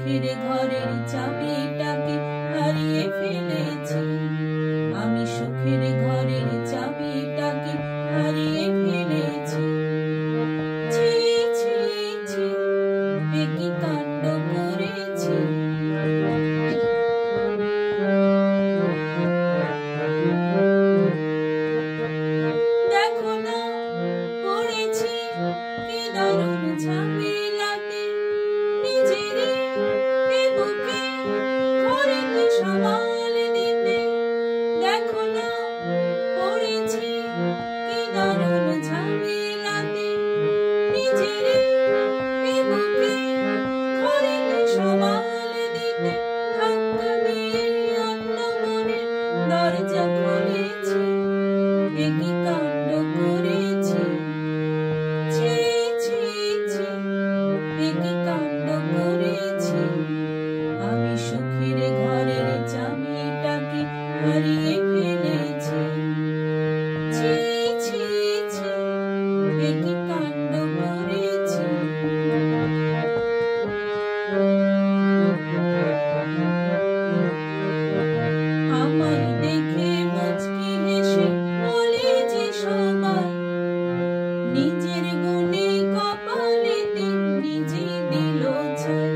সুখের ঘরের চাবিটাকে হারিয়ে ফেলেছি। আমি সুখের ঘরের চাবিটাকে হারিয়ে ফেলেছি। ছি ছি ছি, এ কি কাণ্ড করেছি। দেখো না পড়েছি কি দারুণ ঝামেলাতে, নিজেরই এ বুকে ঘরেতে সামাল দিতে। দেখো না পড়েছি কি দারুণ ঝামেলাতে, নিজেরই এ বুকে ঘরেতে সামাল দিতে। ধাক্কা দিয়ে অন্য মনের দরজা খুলেছি, এ কি কাণ্ড করেছি। ছি ছি ছি, এ কি কাণ্ড করেছি। আমি সুখের ঘরের চাবিটাকে হারিয়ে ফেলেছি। ছি ছি ছি, এ কি কাণ্ড করেছি। আমায় দেখে মুচকি হেসে বলে যে সবাই, নিজের গুণে কপালেতে নিজে দিল ছাই।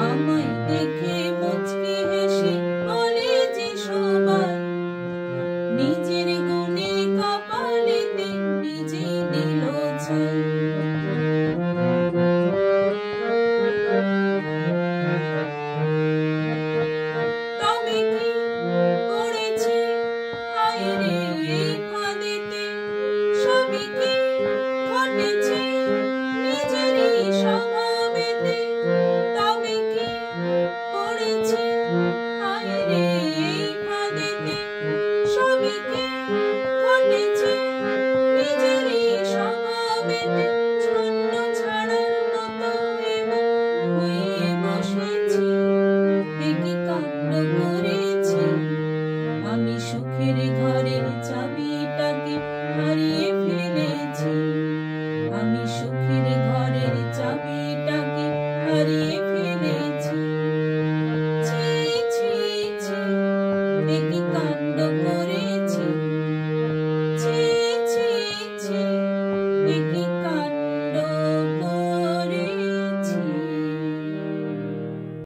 আমায় দেখে মুচকি হেসে বলে যে সবাই, নিজের গুণে কপালেতে নিজে দিল ছাই। তবে কি পড়েছি হায় রে এই ফাঁদেতে, সবই কি ঘটেছে নিজেরই স্বভাবেতে। তবে কি পড়েছি হায় রে এই ফাঁদেতে, সবই কি ঘটেছে নিজেরই স্বভাবেতে। ছন্ন ছাড়ার মতো এবার হয়ে বসেছি, এ কি কাণ্ড করেছি। আমি সুখের ঘরের চাবিটাকে হারিয়ে ফেলেছি। আমি সুখের ঘরের চাবিটাকে হারিয়ে